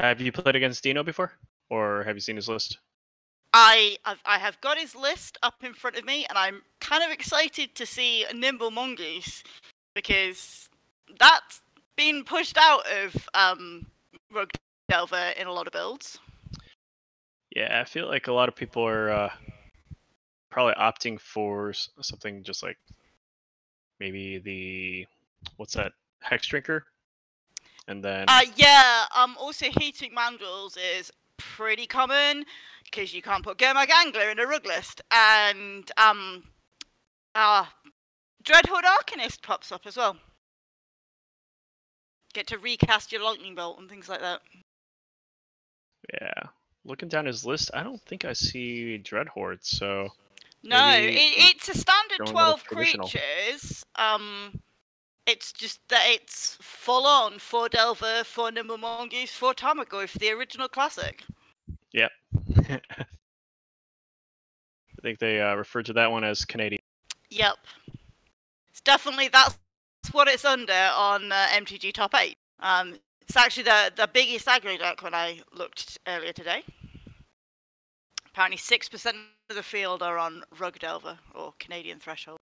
Have you played against Dino before, or have you seen his list? I have got his list up in front of me, and I'm kind of excited to see a Nimble Mongoose, because that's been pushed out of Rogue Delver in a lot of builds. Yeah, I feel like a lot of people are probably opting for something just like maybe the what's that, Hex Drinker, and then yeah. Also, Heating Mandrills is pretty common because you can't put Gurmag Angler in a rug list, and Dreadhorde Arcanist pops up as well. Get to recast your Lightning Bolt and things like that. yeah, looking down his list, I don't think I see Dreadhorde. So no, it's a standard 12 creatures. It's just that it's full on 4 Delver, 4 Nimble Mongoose, 4 Tarmogoyf, the original classic. Yep. I think they referred to that one as Canadian. Yep. It's definitely, that's what it's under on MTG Top 8. It's actually the biggest aggro deck when I looked earlier today. Apparently 6% of the field are on Rug Delver, or Canadian Threshold.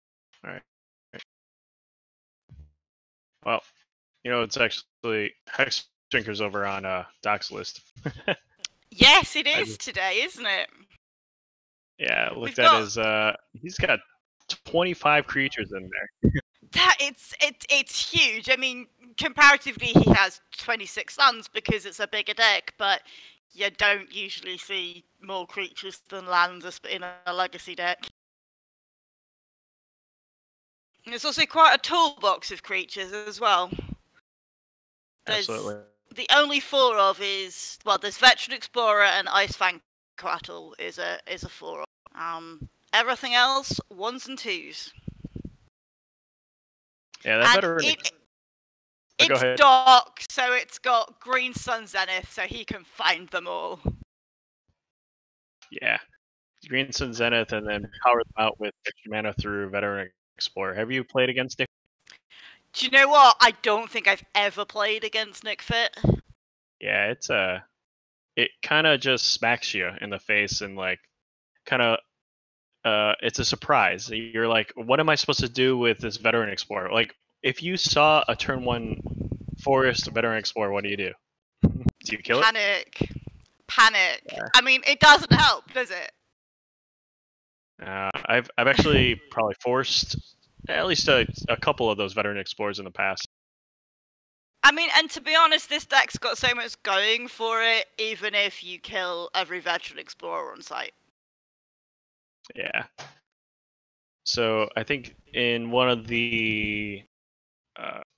Alright. Well, you know, it's actually Hex Drinkers over on Doc's list. Yes, it is today, isn't it? Yeah, looked at his he's got 25 creatures in there. That it's huge. I mean, comparatively, he has 26 lands because it's a bigger deck, but you don't usually see more creatures than lands in a legacy deck. And it's also quite a toolbox of creatures as well. Absolutely. The only 4 of is, well, there's Veteran Explorer and Icefang Coatl is a 4 of. Everything else 1s and 2s. Yeah, that veteran. It's dark, so it's got Green Sun Zenith, so he can find them all. Yeah, Green Sun Zenith, and then power them out with extra mana through Veteran Explorer. Have you played against Nick? Do you know what? I don't think I've ever played against Nick Fit. Yeah, it kind of just smacks you in the face and like kind of it's a surprise. You're like, what am I supposed to do with this Veteran Explorer? Like, if you saw a turn 1 Forest Veteran Explorer, what do you do? Do you kill it? Panic. Yeah. I mean, it doesn't help, does it? I've actually probably forced at least a couple of those Veteran Explorers in the past. I mean, and to be honest, this deck's got so much going for it, even if you kill every Veteran Explorer on site. Yeah. So I think in one of the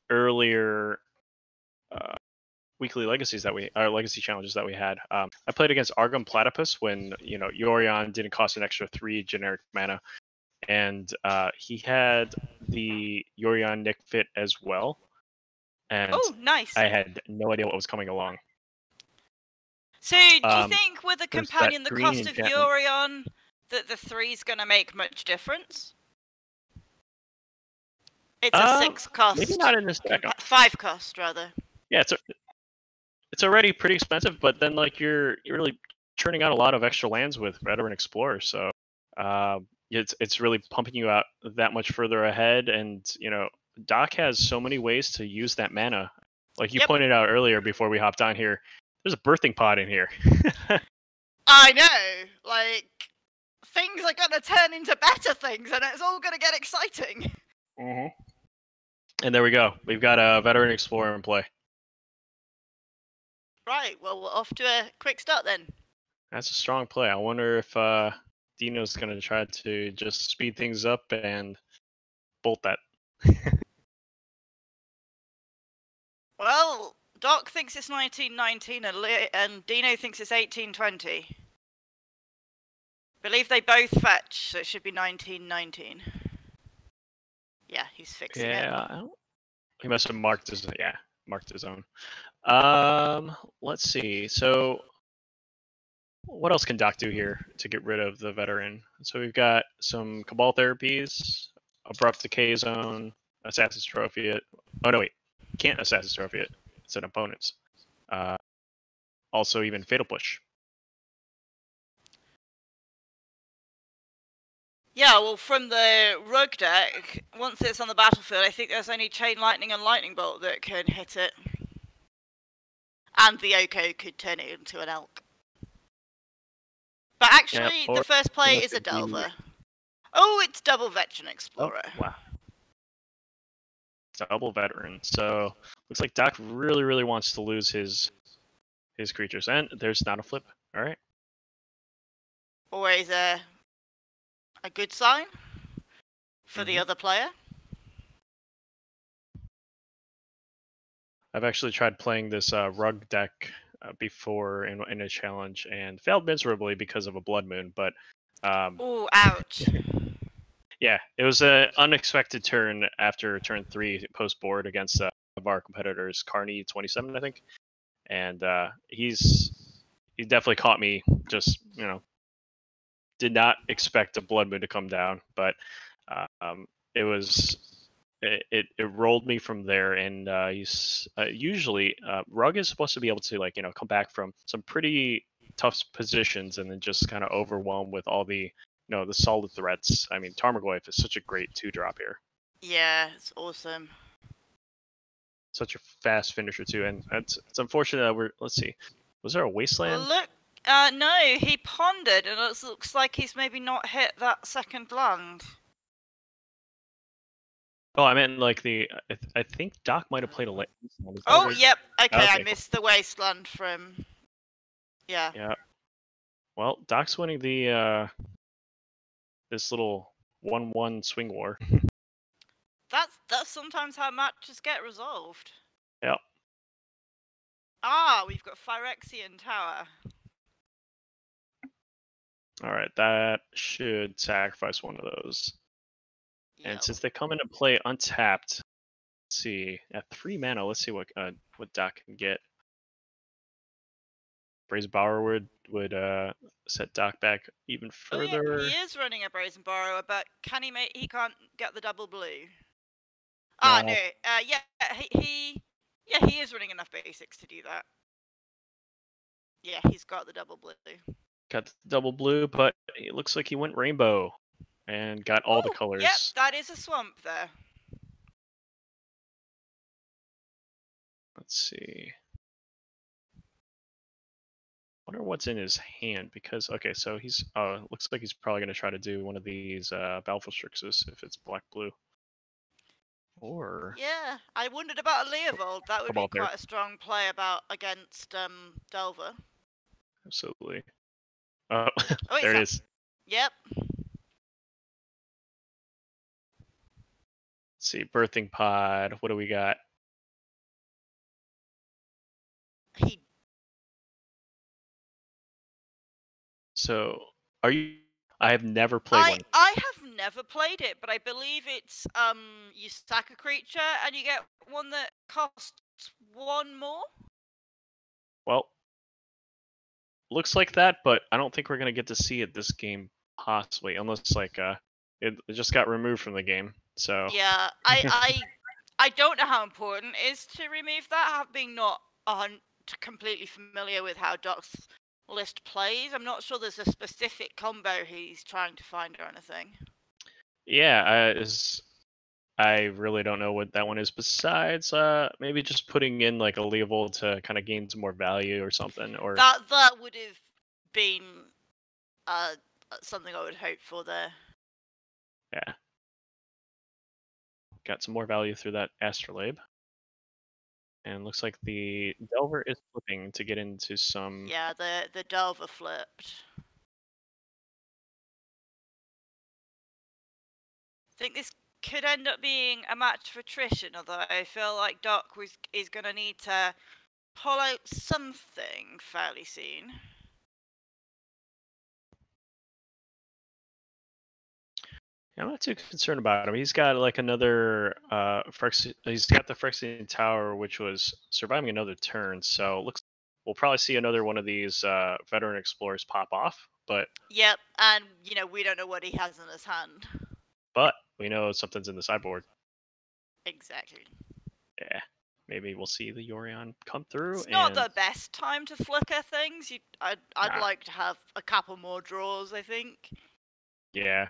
earlier weekly legacy challenges that we had, I played against Argon Platypus when Yorion didn't cost an extra 3 generic mana, and he had the Yorion Nick Fit as well. And oh, nice! I had no idea what was coming along. So, do you think with a companion, the cost of Yorion, that the 3's going to make much difference? It's a 6 cost. Maybe not in this deck. 5 cost, rather. Yeah, it's already pretty expensive, but then like you're really churning out a lot of extra lands with Veteran Explorer, so it's really pumping you out that much further ahead. And Doc has so many ways to use that mana. Like you pointed out earlier before we hopped on here, there's a birthing pod in here. I know, like things are gonna turn into better things, and it's all gonna get exciting. Mm-hmm. And there we go. We've got a Veteran Explorer in play. Right, well, we're off to a quick start then. That's a strong play. I wonder if Dino's going to try to just speed things up and bolt that. Well, Doc thinks it's 1919 and Dino thinks it's 1820. I believe they both fetch, so it should be 1919. Yeah, he's fixing it. Yeah, he must have marked his own. Let's see. So what else can Doc do here to get rid of the Veteran? So we've got some Cabal therapies, Abrupt Decay Zone, Assassin's Trophy it. Oh no, wait. Can't Assassin's Trophy it. It's an opponent's. also even Fatal Push. Yeah, well, from the Rug deck, once it's on the battlefield, I think there's only Chain Lightning and Lightning Bolt that can hit it. And the Oko could turn it into an Elk. But actually, the first play is a Delver. Oh, it's double Veteran Explorer. Oh, wow. Double Veteran. So, looks like Doc really wants to lose his creatures. And there's not a flip. Alright. Always a good sign for the other player. I've actually tried playing this Rug deck before in a challenge and failed miserably because of a Blood Moon, but oh, ouch. Yeah, it was an unexpected turn after turn 3 post board against one of our competitors, Carney27, I think, and he definitely caught me. Just did not expect a Blood Moon to come down, but it rolled me from there, and usually Rug is supposed to be able to come back from some pretty tough positions and then just kind of overwhelm with all the the solid threats. I mean, Tarmogoyf is such a great 2-drop here. Yeah, it's awesome. Such a fast finisher too, and it's unfortunate that let's see, was there a Wasteland? Well, look, no, he pondered, and it looks like he's maybe not hit that second land. Oh, I meant like I think Doc might have played a Wasteland. Oh, yep. Okay, okay, I missed the Wasteland from. Yeah. Yeah. Well, Doc's winning the this little 1-1 swing war. That's sometimes how matches get resolved. Yep. We've got Phyrexian Tower. Alright, that should sacrifice one of those. Yep. And since they come into play untapped, let's see, at 3 mana, let's see what Doc can get. Brazen Borrower would set Doc back even further. Oh, yeah, he is running a Brazen Borrower, but can he make? He can't get the double blue. No. He is running enough basics to do that. Yeah, he's got the double blue. Got the double blue, but it looks like he went rainbow and got all the colors. Yep, that is a swamp there. Let's see. Wonder what's in his hand, because so he's looks like he's probably going to try to do one of these Baleful Strixes if it's black blue. Or yeah, I wondered about a Leovold. That would be quite a strong play against Delver. Absolutely. Oh, there it is. Yep. Let's see, Birthing Pod. What do we got? So, are you? I have never played one. I have never played it, but I believe it's you stack a creature and you get one that costs 1 more. Well, looks like that, but I don't think we're gonna get to see it this game, possibly, unless it just got removed from the game. So yeah, I don't know how important it is to remove that, being not completely familiar with how Doc's list plays. I'm not sure there's a specific combo he's trying to find or anything. Yeah, I really don't know what that one is. Besides, maybe just putting in like a Leovold to kind of gain some more value or something. Or that would have been something I would hope for there. Yeah. Got some more value through that Astrolabe. And looks like the Delver is flipping to get into some... Yeah, the Delver flipped. I think this could end up being a match for attrition, although I feel like Doc is going to need to pull out something fairly soon. Yeah, I'm not too concerned about him. He's got like another he's got the Phyrexian Tower, which was surviving another turn, so looks we'll probably see another one of these veteran explorers pop off. But yep, and we don't know what he has in his hand. But we know something's in the sideboard. Exactly. Yeah. maybe we'll see the Yorion come through. It's not and the best time to flicker things. I'd Nah. like to have a couple more draws, I think. Yeah,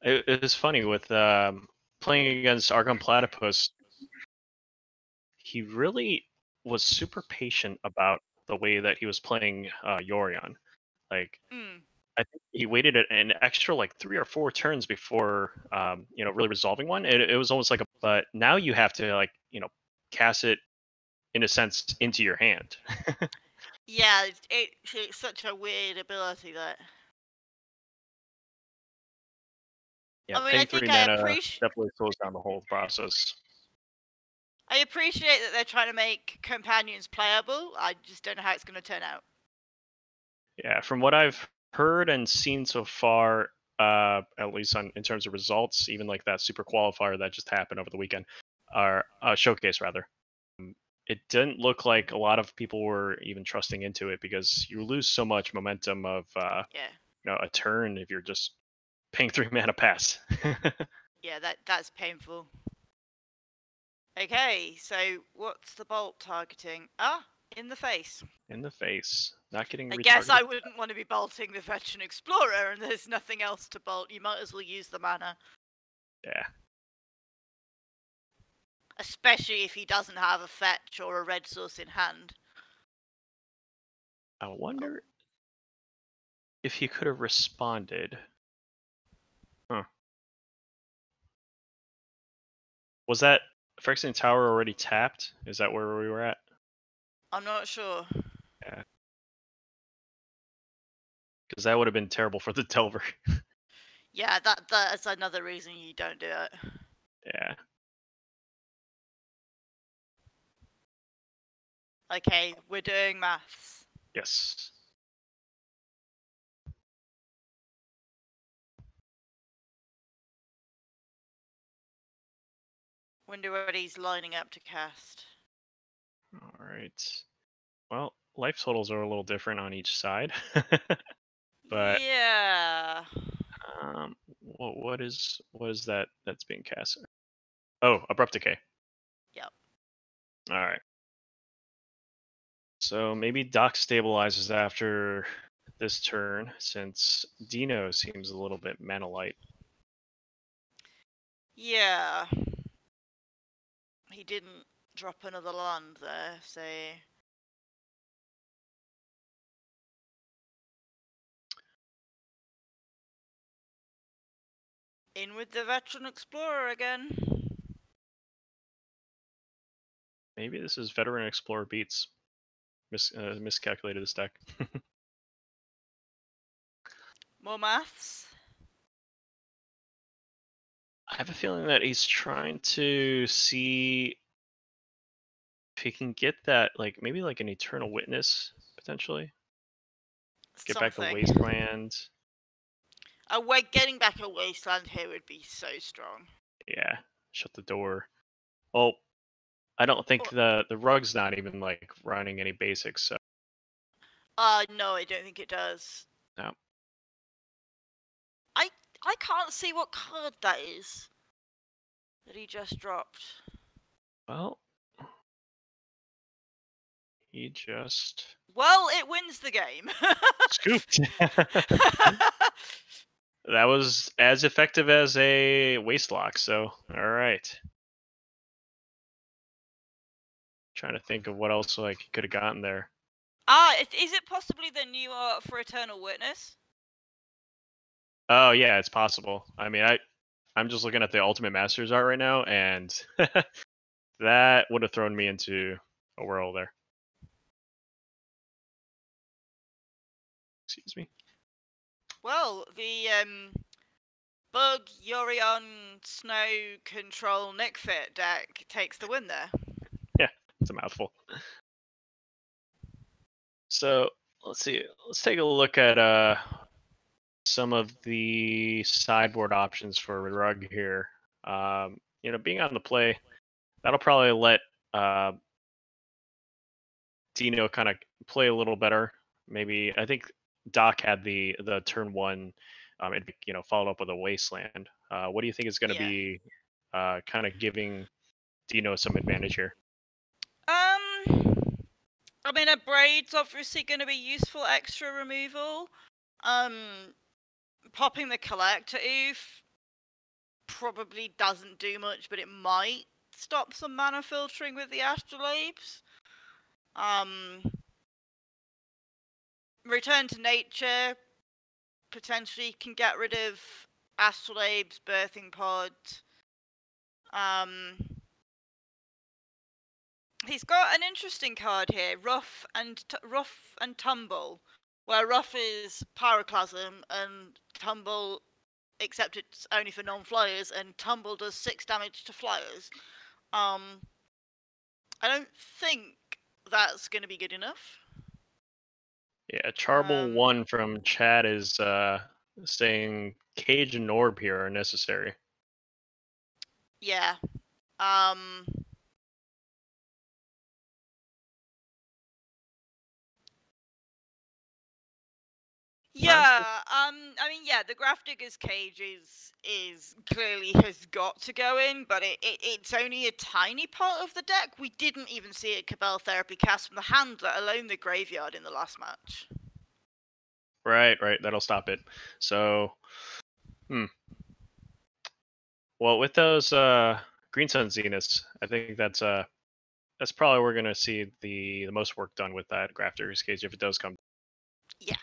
it was funny with playing against Argon Platypus. He really was super patient about the way that he was playing Yorion. Like, Mm. I think he waited an extra like 3 or 4 turns before really resolving one. It was almost like but now you have to like cast it in a sense into your hand. Yeah, it's such a weird ability that. Yeah, I mean, I paying 3 think mana definitely slows down the whole process. I appreciate that they're trying to make companions playable. I just don't know how it's going to turn out. Yeah, from what I've heard and seen so far, at least in terms of results, even like that super qualifier that just happened over the weekend, or showcase rather, it didn't look like a lot of people were even trusting into it because you lose so much momentum of Yeah. a turn if you're just paying 3 mana pass. Yeah, that's painful. Okay, so what's the bolt targeting? Ah, in the face. In the face, not getting I retargeted. guess I wouldn't want to be bolting the Veteran Explorer and there's nothing else to bolt. You might as well use the mana. Yeah. Especially if he doesn't have a fetch or a red source in hand. I wonder if he could have responded. Huh. Was that Phyrexian Tower already tapped? Is that where we were at? I'm not sure. Yeah. Because that would have been terrible for the Delver. Yeah, that's another reason you don't do it. Yeah. Okay, we're doing maths. Yes. Wonder what he's lining up to cast. All right. Well, life totals are a little different on each side. But yeah. what is that that's being cast? Oh, Abrupt Decay. Yep. All right. So maybe Doc stabilizes after this turn since Dino seems a little bit mana light. Yeah. He didn't drop another land there, so. In with the Veteran Explorer again. Maybe this is Veteran Explorer beats. Miscalculated this deck. More maths. I have a feeling that he's trying to see if he can get that, like maybe like an Eternal Witness potentially. Get back the Wasteland. Getting back a Wasteland here would be so strong. Yeah, shut the door. Well, I don't think the rug's not even like running any basics. So. No, I don't think it does. No. I can't see what card that is that he just dropped. Well, he just. Well, it wins the game. Scooped. That was as effective as a Wastelock. So, all right. Trying to think of what else like he could have gotten there. Is it possibly the new art for Eternal Witness? Oh yeah, it's possible. I mean, I'm just looking at the Ultimate Masters art right now, and that would have thrown me into a whirl there. Excuse me. Well, the Bug Yorion Snow Control Nick Fit deck takes the win there. Yeah, it's a mouthful. So let's see. Let's take a look at some of the sideboard options for Rug here. Being on the play, that'll probably let Dino kind of play a little better. Maybe I think Doc had the turn one, followed up with a Wasteland. What do you think is going to be kind of giving Dino some advantage here? I mean, a braid's obviously going to be useful extra removal. Popping the collector oof probably doesn't do much, but it might stop some mana filtering with the astrolabes. Return to nature potentially can get rid of astrolabes, birthing pod. He's got an interesting card here, Rough and Tumble, where Rough is Pyroclasm and Tumble, except it's only for non-flyers, and Tumble does 6 damage to flyers. I don't think that's going to be good enough. Yeah, Charble1 from chat is saying Cage and Orb here are necessary. Yeah. Yeah, I mean, yeah, the Grafdigger's Cage is clearly has got to go in, but it's only a tiny part of the deck. We didn't even see a Cabal Therapy cast from the hand, let alone the graveyard in the last match. Right, that'll stop it. So, well, with those Green Sun Zeniths, I think that's probably where we're gonna see the most work done with that Grafdigger's Cage if it does come. Yeah,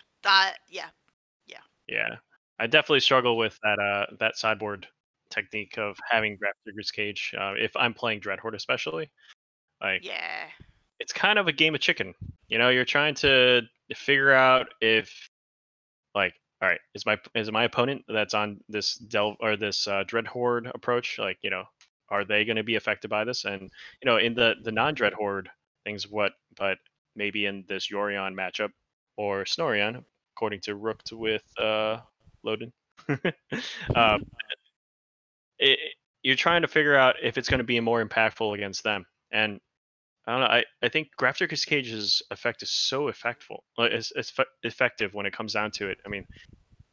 Yeah, I definitely struggle with that sideboard technique of having Grafdigger's Cage if I'm playing Dreadhorde, especially. Like, yeah. it's kind of a game of chicken. You know, you're trying to figure out if, like, all right, is my opponent that's on this this Dreadhorde approach, like, you know, are they going to be affected by this? And you know, in the non-Dreadhorde things, but maybe in this Yorion matchup or Snorion, according to Rooked with Loden. You're trying to figure out if it's going to be more impactful against them. And I don't know. I think Grafdigger's Cage's effect is so effective when it comes down to it. I mean,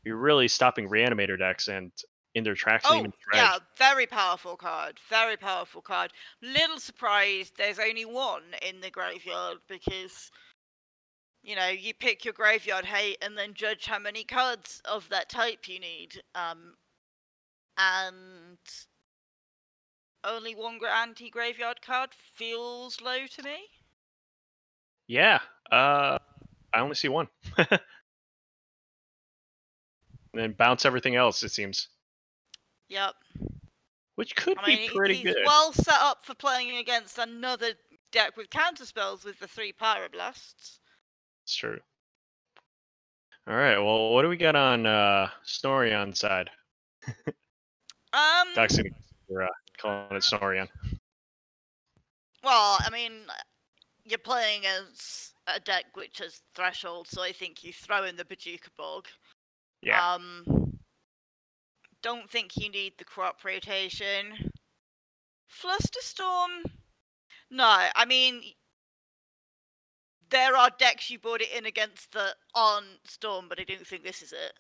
you're really stopping Reanimator decks and in their tracks and even yeah, Dredge. very powerful card. Very powerful card. Little surprised there's only one in the graveyard because, you know, you pick your graveyard hate and then judge how many cards of that type you need. And only one anti-graveyard card feels low to me. Yeah, I only see one. And then bounce everything else, it seems. Yep. Which could be pretty he's good. well set up for playing against another deck with counterspells with the 3 Pyroblasts. It's true. All right, well, what do we got on Snorion side? Actually, we're calling it Snorion. Well, I mean, you're playing as a deck which has Threshold, so I think you throw in the Bajuka Bog. Yeah. Don't think you need the crop rotation. Flusterstorm? No, I mean, there are decks you brought it in against on Storm, but I don't think this is it.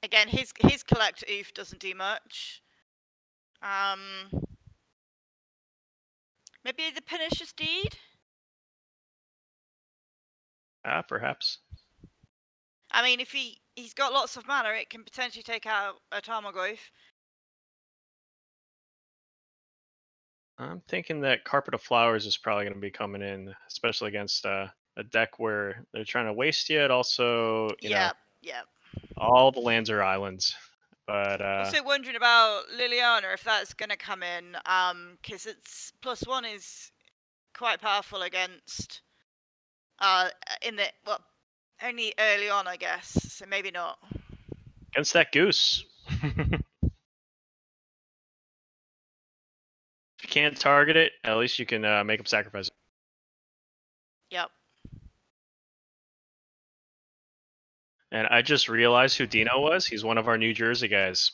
Again, his Collector Oof doesn't do much. Maybe the Pernicious Deed? Perhaps. I mean, if he's got lots of mana, it can potentially take out a Tarmogoyf. I'm thinking that Carpet of Flowers is probably going to be coming in, especially against a deck where they're trying to waste you. It also, you know, all the lands are islands. But also wondering about Liliana, if that's going to come in, because its +1 is quite powerful against only early on, I guess. So maybe not against that goose. If you can't target it, at least you can make him sacrifice it. Yep. And I just realized who Dino was. He's one of our New Jersey guys.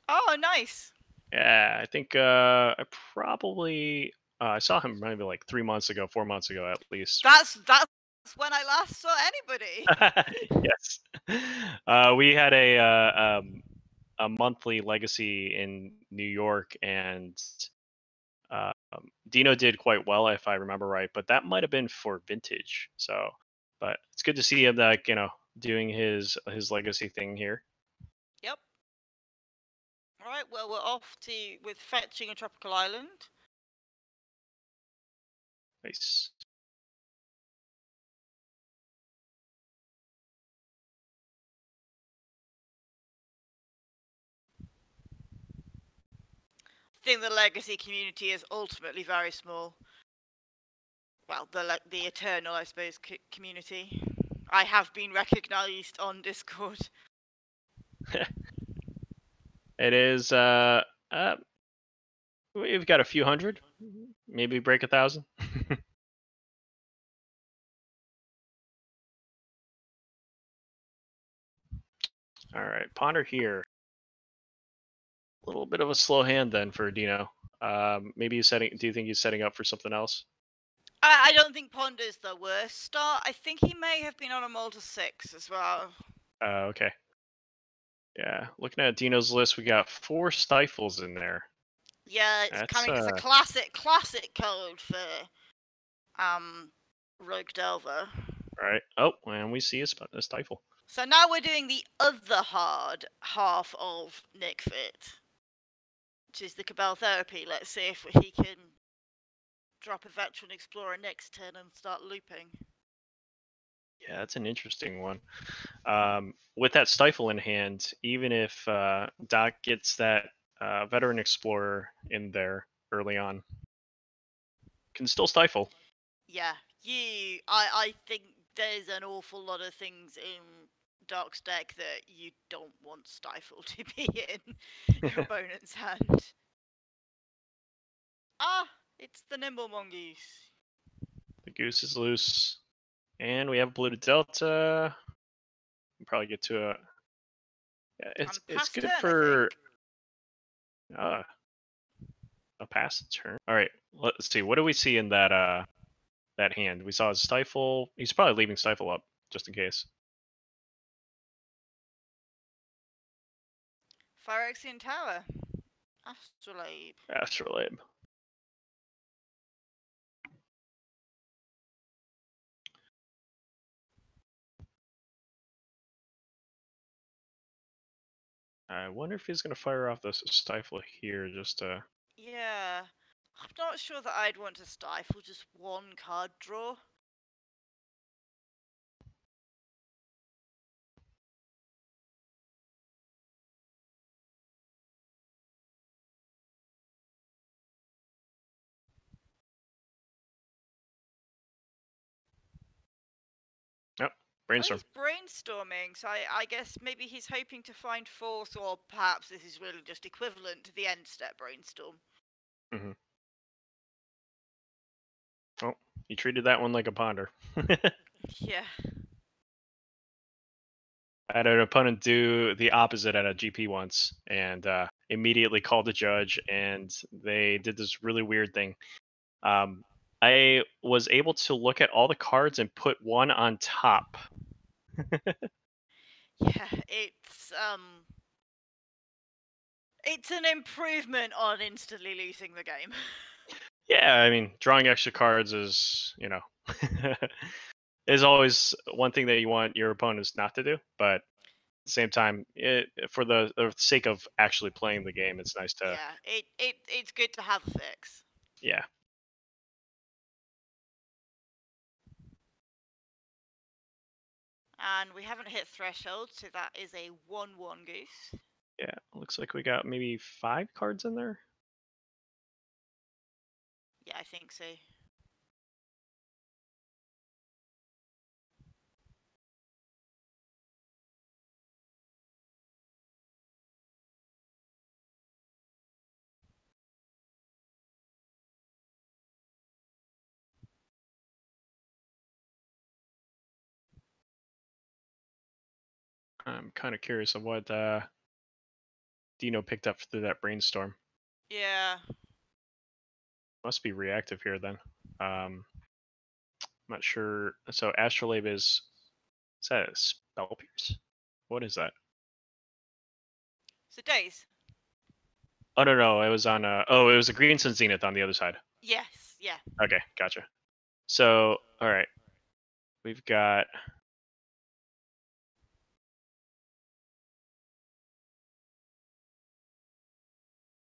Oh, nice. Yeah, I think I probably I saw him maybe like 4 months ago at least. That's when I last saw anybody. Yes. We had a monthly legacy in New York, and Dino did quite well, if I remember right, but that might have been for vintage. So, but it's good to see him, like, doing his legacy thing here. Yep. All right. Well, we're off with fetching a tropical island. Nice. I think the legacy community is ultimately very small. Well, the eternal, I suppose, community. I have been recognized on Discord. It is. We've got a few hundred, maybe break 1,000. All right, ponder here. A little bit of a slow hand then for Dino. Maybe he's setting. Do you think he's setting up for something else? I don't think Ponder's the worst start. I think he may have been on a Malta 6 as well. Okay. Yeah, looking at Dino's list, we got 4 stifles in there. Yeah, it's a classic code for Rogue Delver. Right. Oh, and we see a stifle. So now we're doing the other hard half of Nick Fit, which is the Cabal Therapy. Let's see if he can drop a Veteran Explorer next turn and start looping. Yeah, that's an interesting one. With that stifle in hand, even if Doc gets that Veteran Explorer in there early on, can still stifle. Yeah, I think there's an awful lot of things in Doc's deck that you don't want Stifle to be in your opponent's hand. Ah, it's the Nimble Mongoose. The goose is loose, and we have Blue Delta. We'll probably get to a. Yeah, it's good turn, for a pass turn. All right, let's see. What do we see in that that hand? We saw a stifle. He's probably leaving stifle up just in case. Phyrexian Tower. Astrolabe. Astrolabe. I wonder if he's going to fire off this stifle here just to... Yeah. I'm not sure that I'd want to stifle just one card draw. Yep, brainstorm. Oh, he's brainstorming, so I guess maybe he's hoping to find force, or perhaps this is really just equivalent to the end step brainstorm. Mm-hmm. Oh, he treated that one like a ponder. Yeah. I had an opponent do the opposite at a GP once, and immediately called the judge, and they did this really weird thing. I was able to look at all the cards and put one on top. Yeah, it's an improvement on instantly losing the game. Yeah, I mean, drawing extra cards is, is always one thing that you want your opponents not to do, but at the same time, for the sake of actually playing the game, it's nice to... Yeah, it's good to have a fix. Yeah. And we haven't hit threshold, so that is a 1/1 goose. Yeah, looks like we got maybe 5 cards in there. Yeah, I think so. I'm kind of curious of what Dino picked up through that brainstorm. Yeah. Must be reactive here then. I'm not sure. So Astrolabe is that a Spell Pierce? What is that? So Daze. Oh no, it was on it was a Green Sun Zenith on the other side. Yes, yeah. Okay, gotcha. So, all right, we've got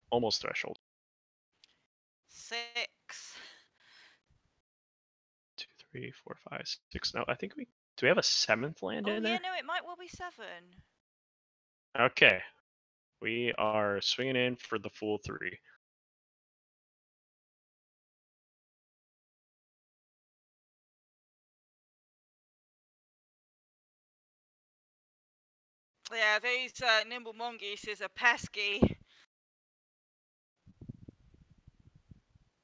almost threshold. 6. 2, 3, 4, 5, 6. No, I think we do. We have a 7th land Oh in yeah, there. no, it might well be 7. Okay, we are swinging in for the full 3. Yeah, these nimble mongooses are pesky.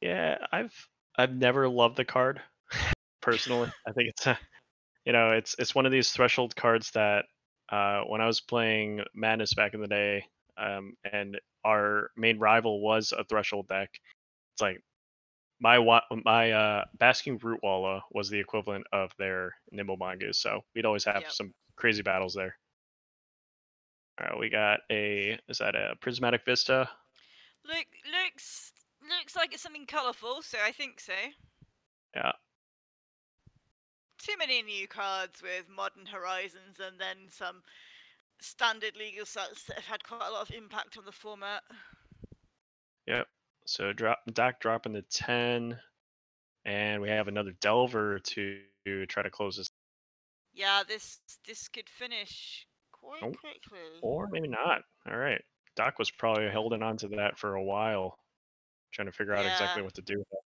Yeah, I've never loved the card personally. I think it's a it's one of these threshold cards that when I was playing Madness back in the day, and our main rival was a threshold deck. It's like my Basking Root Walla was the equivalent of their Nimble Mongoose, so we'd always have Yep. some crazy battles there. All right, we got is that a Prismatic Vista? Looks like it's something colourful, so I think so. Yeah, Too many new cards with Modern Horizons and then some standard legal sets that have had quite a lot of impact on the format. yep. So Doc dropping the 10, and we have another Delver to try to close this. Yeah, this could finish quite Oh, quickly. or maybe not. All right. Doc was probably holding on to that for a while, trying to figure out Yeah. exactly what to do with it.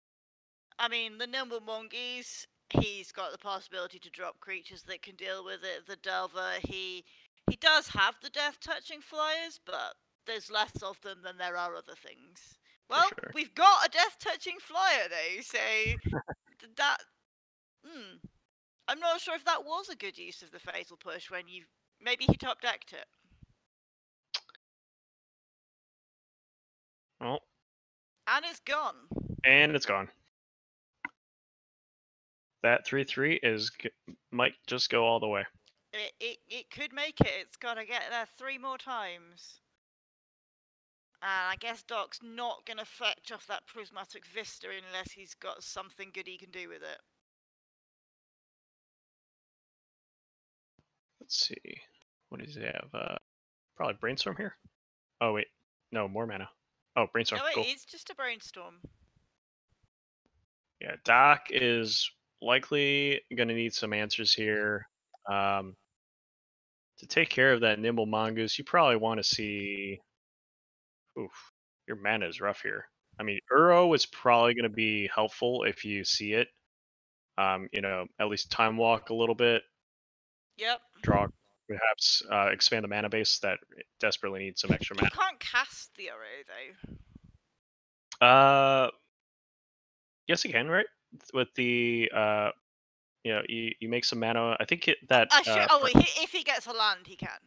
I mean, the Nimble Mongoose, he's got the possibility to drop creatures that can deal with it. The Delver, he does have the death touching flyers, but there's less of them than there are other things. For Well, sure. we've got a death touching flyer though, so that I'm not sure if that was a good use of the fatal push when you maybe he top decked it. Well, And it's gone. and it's gone. That 3/3 might just go all the way. It could make it. It's got to get there 3 more times. And I guess Doc's not going to fetch off that Prismatic Vista unless he's got something good he can do with it. Let's see. What does he have? Probably Brainstorm here. Oh wait, no, more mana. Oh, Brainstorm. No, it Cool. is just a brainstorm. Yeah, Doc is likely gonna need some answers here. Um, to take care of that Nimble Mongoose, you probably want to see. Oof, your mana is rough here. I mean, Uro is probably going to be helpful if you see it. At least time walk a little bit, Yep. draw, perhaps expand the mana base that desperately needs some extra You mana. can't cast the arrow though. Yes, you can, right? With the you make some mana. I think that Sure. If he gets a land, he can.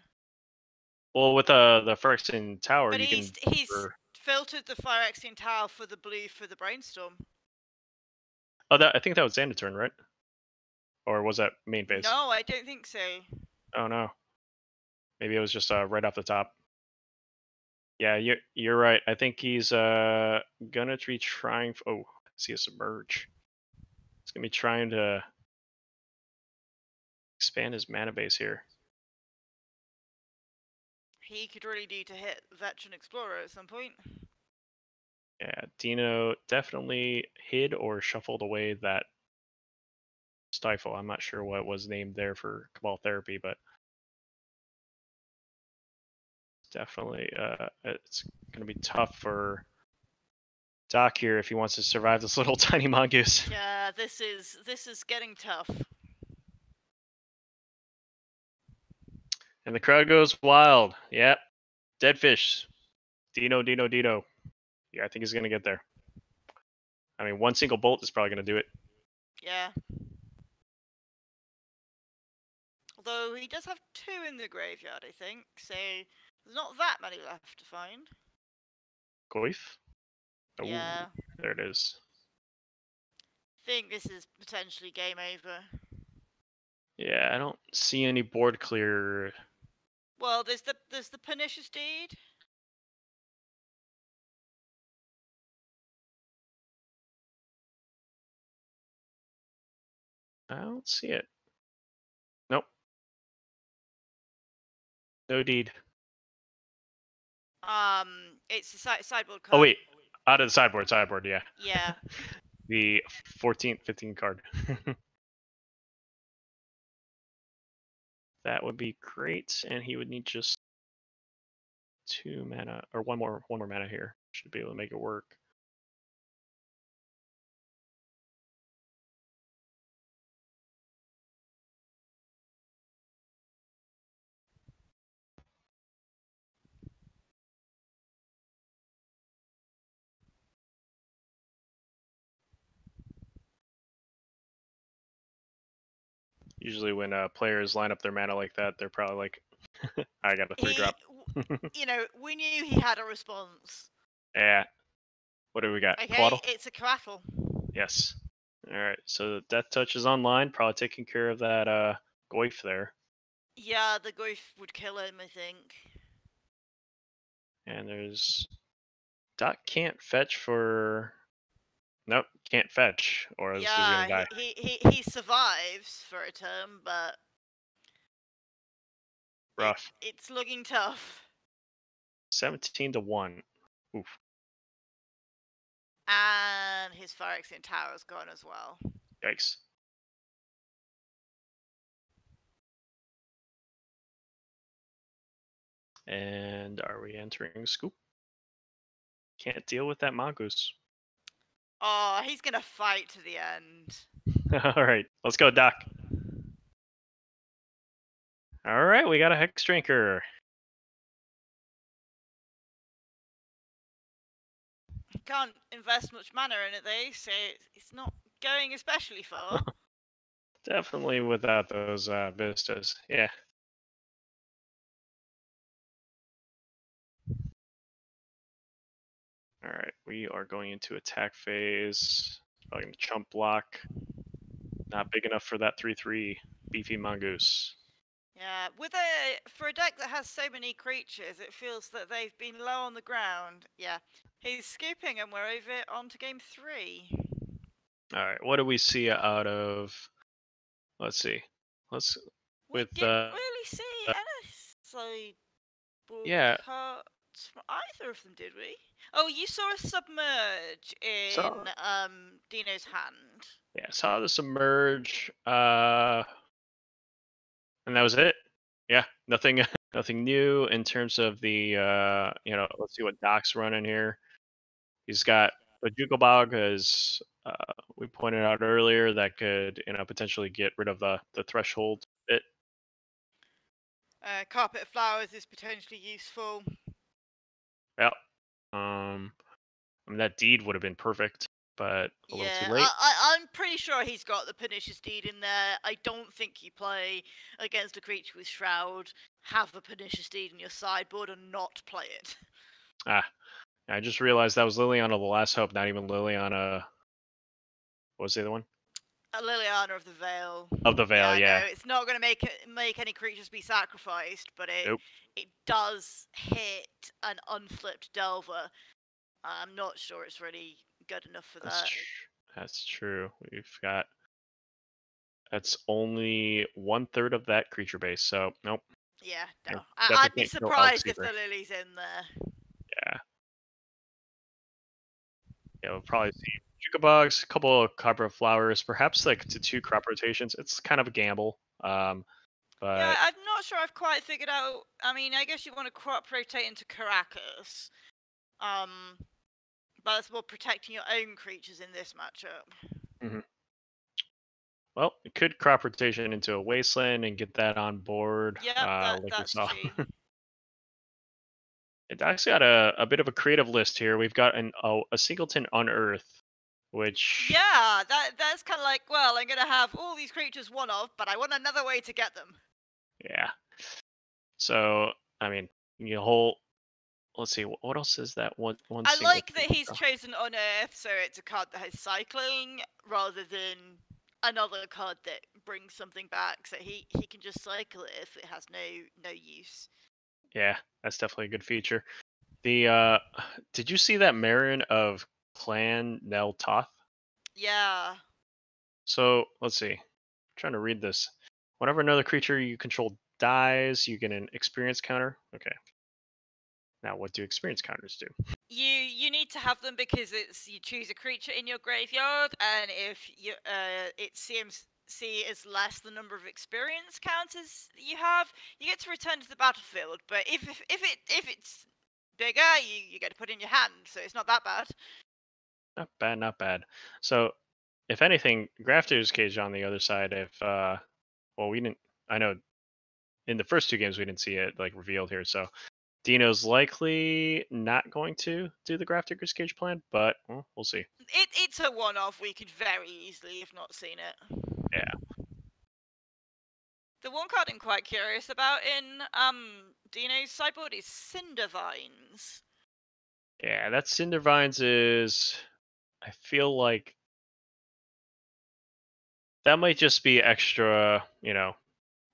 well, with the Phyrexian Tower, But you can. he's filtered the Phyrexian Tower for the blue for the brainstorm. Oh, I think that was Xander turn, right? Or was that main phase? No, I don't think so. Oh no, maybe it was just right off the top. Yeah, you're right. I think he's gonna be trying. Oh, I see a submerge. He's gonna be trying to expand his mana base here. He could really need to hit Veteran Explorer at some point. Yeah, Dino definitely hid or shuffled away that stifle. I'm not sure what was named there for Cabal Therapy, but definitely it's gonna be tough for Doc here if he wants to survive this little tiny mongoose. Yeah, this is getting tough. And the crowd goes wild. Yep. Dead fish. Dino, Dino, Dino. Yeah, I think he's gonna get there. I mean, one single bolt is probably gonna do it. Yeah. Although he does have 2 in the graveyard, I think, so there's not that many left to find. Goif? Oh, Yeah. there it is. I think this is potentially game over. Yeah, I don't see any board clear. Well, there's the Pernicious Deed. I don't see it. Nope. No deed. It's a sideboard Oh card. wait, out of the sideboard. Sideboard, yeah. Yeah. The 14th, 15 card. That would be great, and he would need just 2 mana or one more mana here. Should be able to make it work. Usually when players line up their mana like that, they're probably like, I got a 3-drop. We knew he had a response. Yeah. What do we got? Okay, Twaddle? it's a collateral. Yes. Alright, so Death Touch is online, probably taking care of that Goif there. Yeah, the Goif would kill him, I think. And there's Doc can't fetch for nope, can't fetch, or else he's gonna die. He survives for a turn, but Rough. it's looking tough. 17-1. Oof. And his Phyrexian Tower's gone as well. Yikes. And are we entering Scoop? Can't deal with that Mongoose. Oh, he's gonna fight to the end. Alright, let's go, Doc. Alright, we got a Hex Drinker. Can't invest much mana in it though, so it's not going especially far. Definitely without those vistas. Yeah. Alright, we are going into attack phase. Probably gonna chump block. Not big enough for that 3/3 beefy Mongoose. Yeah, for a deck that has so many creatures, it feels that they've been low on the ground. Yeah, he's scooping, and we're over onto game 3. All right, what do we see out of? Let's see. We didn't really see any sideboard cards from either of them, did we? Oh, you saw a submerge in Dino's hand. Yeah, saw the submerge. And that was it. Yeah, nothing nothing new in terms of the let's see what Doc's running here. He's got a Jukabog, as we pointed out earlier, that could potentially get rid of the threshold bit. Carpet of Flowers is potentially useful. Yeah. I mean, that deed would have been perfect, but a little too late. I'm pretty sure he's got the Pernicious Deed in there. I don't think you play against a creature with Shroud, have a Pernicious Deed in your sideboard, and not play it. Ah, I just realized that was Liliana the Last Hope, not even Liliana. What was the other one? Liliana of the Veil. Of the Veil, yeah. No, it's not going to make any creatures be sacrificed, but it does hit an unflipped Delver. I'm not sure it's really good enough for that. That's true. That's only 1/3 of that creature base, so nope. Yeah, no. I'd be surprised if the Lily's in there. Yeah. Yeah, we'll probably see Jukabugs, a couple of Copper Flowers, perhaps like to 2 crop rotations. It's kind of a gamble. But yeah, I'm not sure I've quite figured out. I mean, I guess you want to crop rotate into Caracas. But it's more protecting your own creatures in this matchup. Mm-hmm. Well, it could crop rotation into a Wasteland and get that on board. Yeah, that's true. It's actually got a bit of a creative list here. We've got a Singleton Unearth, which... Yeah, that's kind of like, well, I'm going to have all these creatures one of, but I want another way to get them. Yeah. So, I mean, let's see, what else is that one I like that he's chosen Unearth, so it's a card that has cycling, rather than another card that brings something back, so he can just cycle it if it has no use. Yeah, that's definitely a good feature. Did you see that Marin of Clan Nel Toth? Yeah. So let's see. trying to read this. Whenever another creature you control dies, you get an experience counter. Okay. Now, what do experience counters do? You need to have them because it's you choose a creature in your graveyard, and if you its CMC is less the number of experience counters you have, you get to return to the battlefield. But if it's bigger, you get to put it in your hand, so it's not that bad. Not bad, not bad. So, if anything, Grafter's Cage on the other side. If well, we didn't. I know in the first two games we didn't see it like revealed here. So Dino's likely not going to do the Grafter's Cage plan, but well, we'll see. It's a one-off. We could very easily have not seen it. Yeah. The one card I'm quite curious about in Dino's sideboard is Cindervines. Yeah, that Cindervines is. I feel like that might just be extra,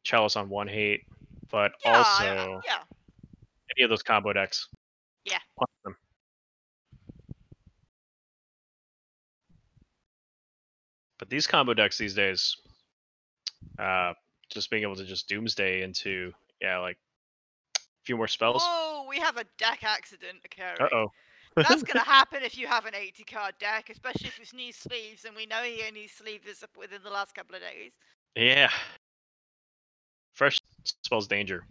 Chalice on one hate, but Yeah, also yeah, any of those combo decks. yeah. Punch them. But these combo decks these days, just being able to just Doomsday into like a few more spells. Whoa, we have a deck accident occurring. Uh-oh. That's gonna happen if you have an 80 card deck, especially if it's new sleeves, and we know he only sleeved this up within the last couple of days. Yeah. Fresh spells danger.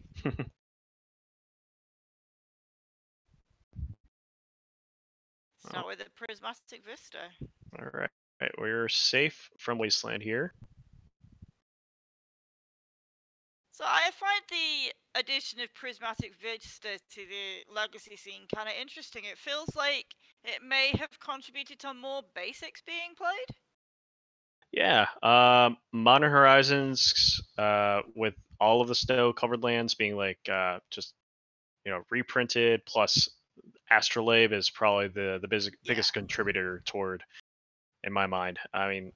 Start with a Prismatic Vista. All right, we're safe from Wasteland here. So I find the addition of Prismatic Vista to the Legacy scene kind of interesting. It feels like it may have contributed to more basics being played. Yeah, Modern Horizons, with all of the snow-covered lands being like just reprinted, plus Astrolabe is probably the biggest contributor toward, in my mind. I mean,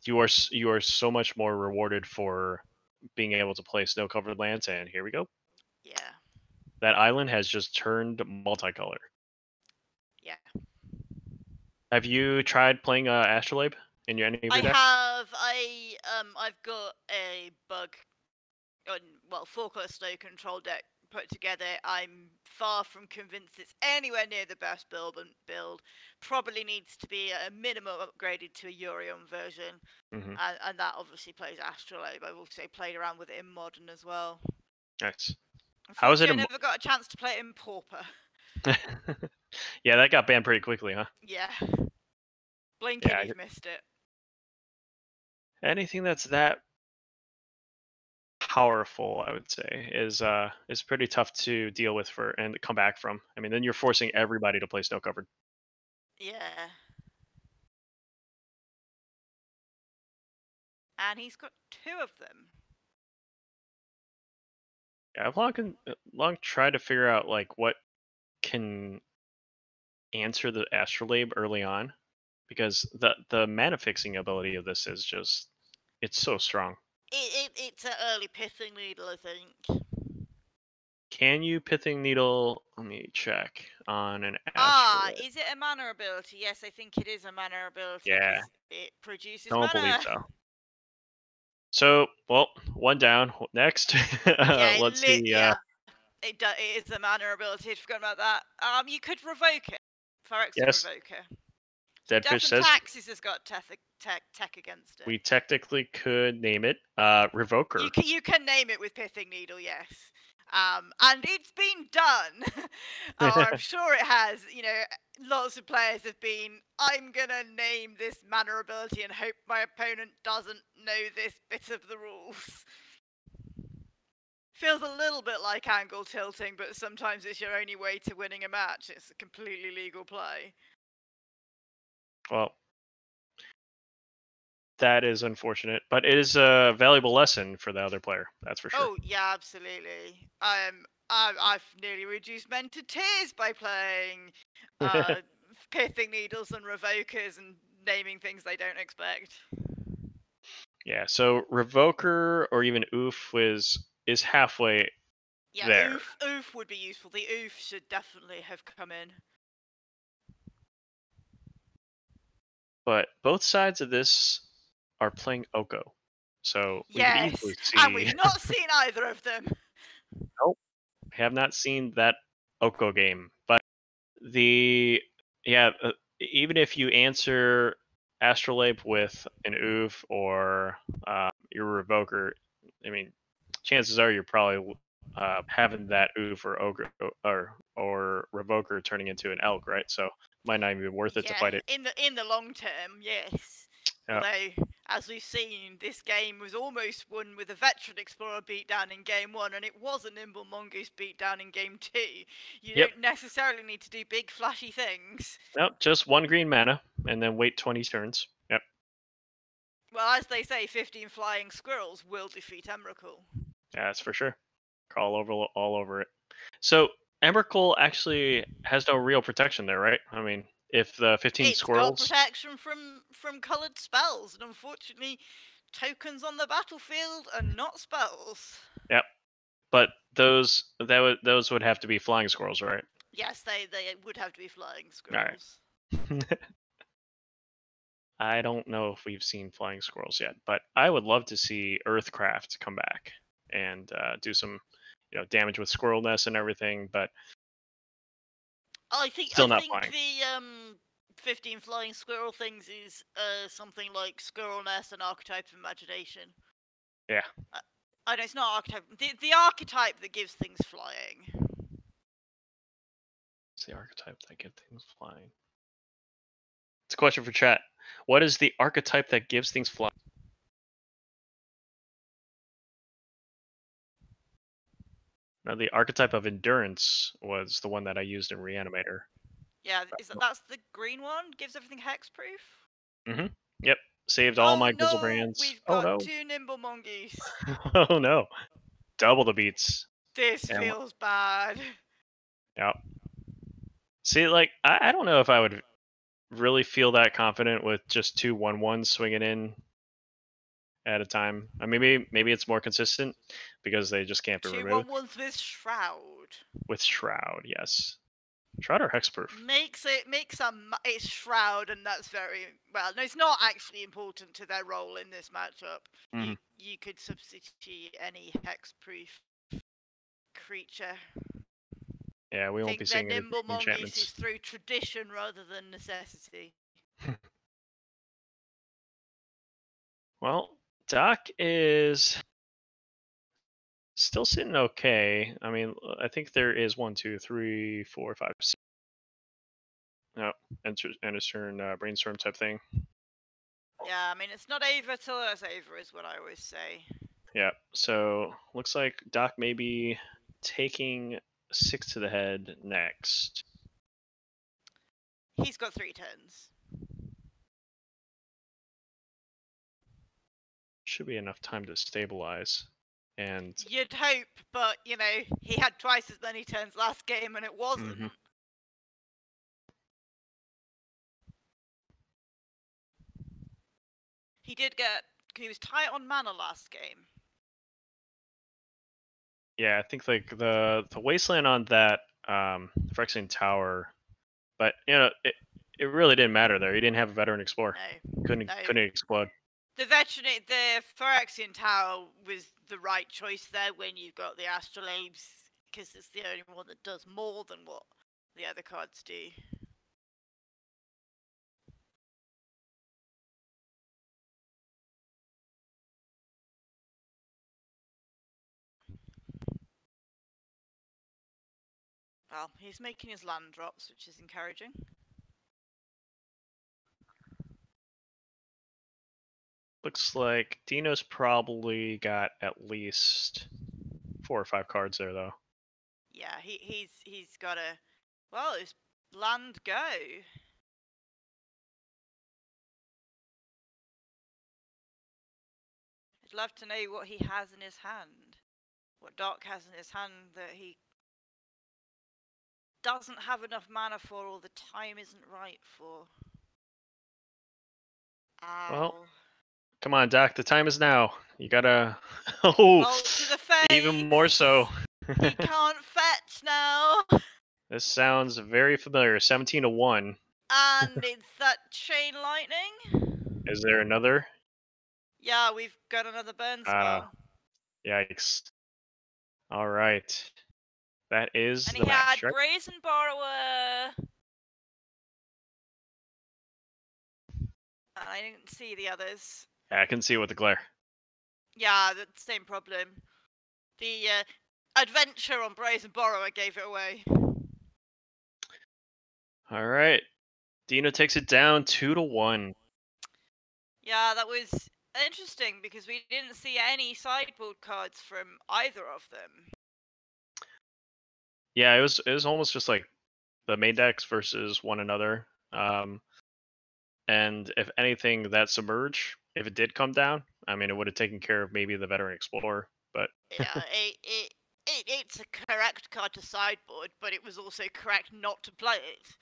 you are so much more rewarded for being able to play snow-covered lands, and here we go. Yeah. That island has just turned multicolor. Yeah. Have you tried playing Astrolabe in any of your decks? I've got a bug, well, 4-color snow control deck put together. I'm far from convinced it's anywhere near the best build. Probably needs to be a minimum upgraded to a Yorion version, and that obviously plays Astrolabe. I've also played around with it in Modern as well. Nice. How is it? I never got a chance to play it in Pauper. Yeah, that got banned pretty quickly, huh? Yeah. Blink and you've missed it. Anything that's that powerful, I would say, is pretty tough to deal with and come back from. I mean, then you're forcing everybody to play snow covered. Yeah. And he's got 2 of them. Yeah, I've long tried to figure out like what can answer the Astrolabe early on, because the mana fixing ability of this is just, it's so strong. It's an early Pithing Needle, I think. Can you Pithing Needle? Let me check on an Astrolabe. Is it a mana ability? Yes, I think it is a mana ability. Yeah. It produces Don't mana. believe so. So, well, one down. Next. Let's see. Yeah. It is a mana ability. I'd forgotten about that. You could revoke it. Phyrexian Revoker. Deadfish says Taxes has got tech against it. We technically could name it Revoker. You can name it with Pithing Needle, yes. And it's been done. I'm sure it has. Lots of players have been, I'm gonna name this mana ability and hope my opponent doesn't know this bit of the rules. Feels a little bit like angle tilting, but sometimes it's your only way to winning a match. It's a completely legal play. Well, that is unfortunate, but it is a valuable lesson for the other player. That's for sure. Oh yeah, absolutely. I've nearly reduced men to tears by playing Pithing Needles and Revokers and naming things they don't expect. Yeah, so Revoker or even Oof is halfway there. Oof would be useful. The Oof should definitely have come in. But both sides of this are playing Oko. So we could Yes, easily and see. we've not seen either of them. Nope, have not seen that Oko game, but the yeah, even if you answer Astrolabe with an Oof or your Revoker, I mean, chances are you're probably having that Oof or Ogre or Revoker turning into an Elk, right? So might not even be worth it to Yeah, fight it. in the long term, yes. Yeah. Although, as we've seen, this game was almost won with a Veteran Explorer beatdown in game 1, and it was a Nimble Mongoose beatdown in game 2. You Yep. don't necessarily need to do big flashy things. Nope. Just one green mana, and then wait 20 turns. Yep. Well, as they say, 15 flying squirrels will defeat Emrakul. Yeah, that's for sure. All over it. So Emrakul actually has no real protection there, right? I mean, if the 15 It's got squirrels. protection from coloured spells, and unfortunately, tokens on the battlefield are not spells. Yep. But those would have to be flying squirrels, right? Yes, they would have to be flying All right. squirrels. I don't know if we've seen flying squirrels yet, but I would love to see Earthcraft come back and do some, damage with squirrel nests and everything. But I think still not flying. the 15 flying squirrel things is something like Squirrel Nest and Archetype of Imagination. Yeah. I know it's not archetype. The archetype that gives things flying. It's the archetype that gives things flying. It's a question for chat. What is the archetype that gives things flying? Now, the archetype of endurance was the one that I used in Reanimator. Yeah, that's the green one? Gives everything hexproof? Mm-hmm. Yep. Saved all my no! Grizzlebrands. We've Oh got no. 2 Nimble Mongoose. Oh no. Double the beats. This And feels bad. yep. See, like, I don't know if I would really feel that confident with just 2 1/1s swinging in at a time. I mean, maybe it's more consistent because they just can't be 2 removed. 1/1s with Shroud. With Shroud, yes. Shroud or Hexproof? It's Shroud, and that's very well. No, it's not actually important to their role in this matchup. Mm-hmm. You could substitute any hexproof creature. Yeah, we I won't be think their seeing any Nimble Mongoose enchantments. is through tradition rather than necessity. Well, Doc is still sitting okay. I mean, I think there is 1, 2, 3, 4, 5, 6. No, enter turn brainstorm type thing. Yeah, I mean it's not over till it's over, is what I always say. Yeah. So looks like Doc may be taking 6 to the head next. He's got 3 turns. Should be enough time to stabilize. And you'd hope, but you know, he had twice as many turns last game and it wasn't. mm-hmm. He was tight on mana last game. Yeah, I think like the wasteland on that Phyrexian tower, but it really didn't matter there. He didn't have a veteran explorer. No, Couldn't explode. The Phyrexian tower was the right choice there when you've got the Astrolabes, because it's the only one that does more than what the other cards do. Well, he's making his land drops, which is encouraging. Looks like Dino's probably got at least 4 or 5 cards there, though. Yeah, he's got a. Well, his land go. I'd love to know what he has in his hand. What Doc has in his hand that he doesn't have enough mana for, or the time isn't right for. Ow. Well, come on, Doc. The time is now. You gotta. Oh, Bolt to the face. Even more so. He can't fetch now. This sounds very familiar. 17 to 1. And it's that chain lightning. Is there another? Yeah, we've got another burn spell. Yikes. All right. That is And the he had match, right? Brazen Borrower. And I didn't see the others. Yeah, I can see it with the glare. Yeah, the same problem. The adventure on Brazen Borrower gave it away. All right. Dina takes it down 2-1. Yeah, that was interesting because we didn't see any sideboard cards from either of them. Yeah, it was almost just like the main decks versus one another. And if anything, that Submerge, if it did come down, I mean, it would have taken care of maybe the Veteran Explorer. But Yeah, it's a correct card to sideboard, but it was also correct not to play it.